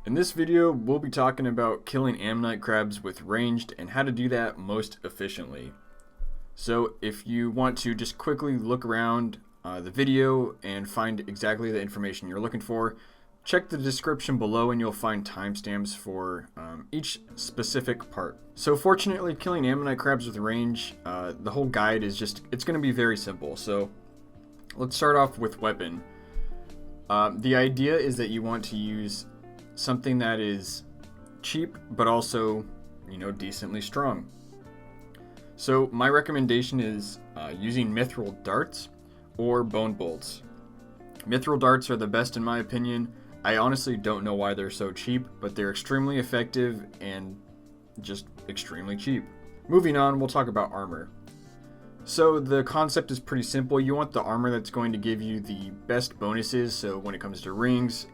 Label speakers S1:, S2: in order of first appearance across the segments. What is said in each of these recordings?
S1: In this video, we'll be talking about killing ammonite crabs with ranged and how to do that most efficiently. So if you want to just quickly look around the video and find exactly the information you're looking for, check the description below and you'll find timestamps for each specific part. So fortunately, killing ammonite crabs with range, the whole guide is it's going to be very simple. So let's start off with weapon. The idea is that you want to use something that is cheap but also, decently strong. So my recommendation is using mithril darts or bone bolts. Mithril darts are the best in my opinion. I honestly don't know why they're so cheap, but they're extremely effective and just extremely cheap. Moving on, we'll talk about armor. So the concept is pretty simple. You want the armor that's going to give you the best bonuses. So when it comes to rings,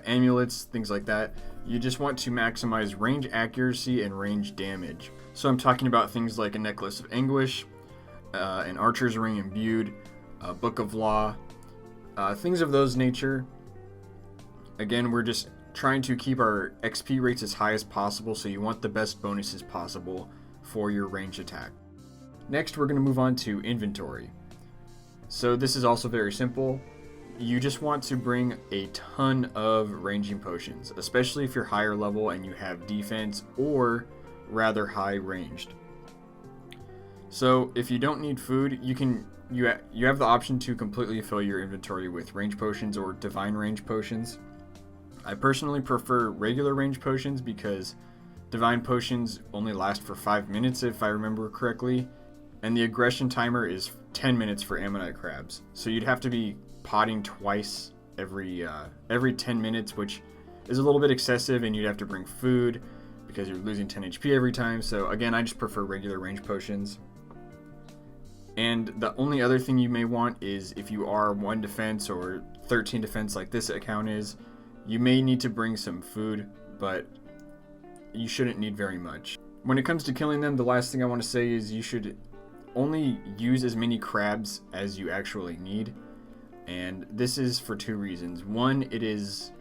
S1: amulets, things like that, you just want to maximize range accuracy and range damage. So I'm talking about things like a necklace of anguish, an archer's ring imbued, a book of law, things of those nature. Again, we're just trying to keep our XP rates as high as possible, so you want the best bonuses possible for your range attack. Next, we're going to move on to inventory. So this is also very simple. You just want to bring a ton of ranging potions, especially if you're higher level and you have defense or rather high ranged. So if you don't need food, you have the option to completely fill your inventory with range potions or divine range potions. I personally prefer regular range potions because divine potions only last for 5 minutes if I remember correctly, and the aggression timer is 10 minutes for ammonite crabs. So you'd have to be potting twice every 10 minutes, which is a little bit excessive, and you'd have to bring food because you're losing 10 HP every time. So again, I just prefer regular range potions. And the only other thing you may want is if you are 1 defense or 13 defense like this account is, you may need to bring some food, but you shouldn't need very much. When it comes to killing them, the last thing I want to say is you should only use as many crabs as you actually need. And this is for 2 reasons. One, it is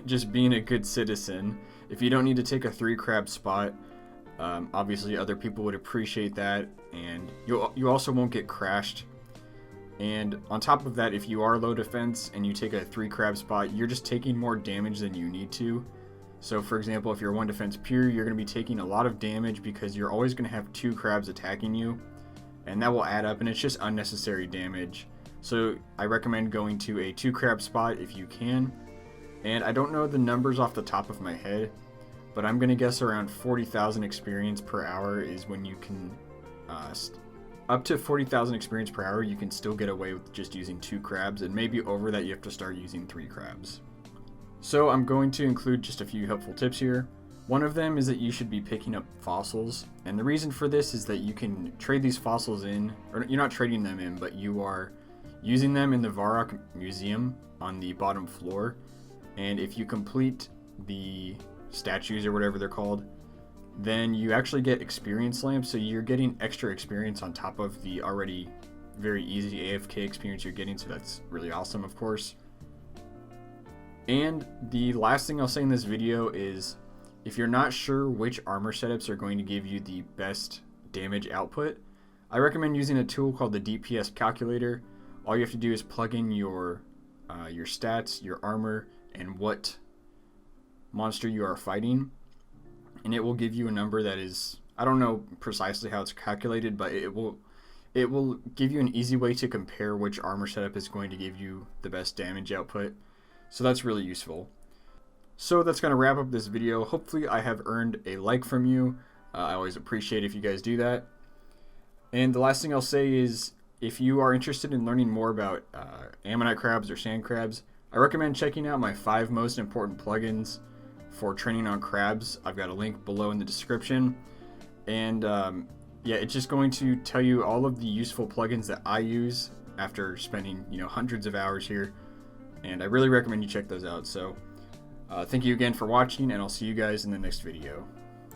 S1: just being a good citizen. If you don't need to take a 3 crab spot, obviously other people would appreciate that, and you also won't get crashed. And on top of that, if you are low defense and you take a 3 crab spot, you're just taking more damage than you need to. So for example, if you're 1 defense pure, you're going to be taking a lot of damage because you're always going to have 2 crabs attacking you, and that will add up, and it's just unnecessary damage. So I recommend going to a 2 crab spot if you can. And I don't know the numbers off the top of my head, but I'm going to guess around 40,000 experience per hour is when you can, up to 40,000 experience per hour, you can still get away with just using 2 crabs, and maybe over that you have to start using 3 crabs. So I'm going to include just a few helpful tips here. One of them is that you should be picking up fossils, and the reason for this is that you can trade these fossils in, or you're not trading them in, but you are using them in the Varrock Museum on the bottom floor. And if you complete the statues or whatever they're called, then you actually get experience lamps, so you're getting extra experience on top of the already very easy AFK experience you're getting, so that's really awesome, of course. And the last thing I'll say in this video is, if you're not sure which armor setups are going to give you the best damage output, I recommend using a tool called the DPS calculator. All you have to do is plug in your stats, your armor, and what monster you are fighting, and it will give you a number that is, I don't know precisely how it's calculated, but it will give you an easy way to compare which armor setup is going to give you the best damage output. So that's really useful. So that's going to wrap up this video. Hopefully I have earned a like from you. I always appreciate if you guys do that. And the last thing I'll say is, if you are interested in learning more about ammonite crabs or sand crabs, I recommend checking out my 5 most important plugins for training on crabs. I've got a link below in the description. And yeah, it's just going to tell you all of the useful plugins that I use after spending hundreds of hours here. And I really recommend you check those out. So thank you again for watching, and I'll see you guys in the next video.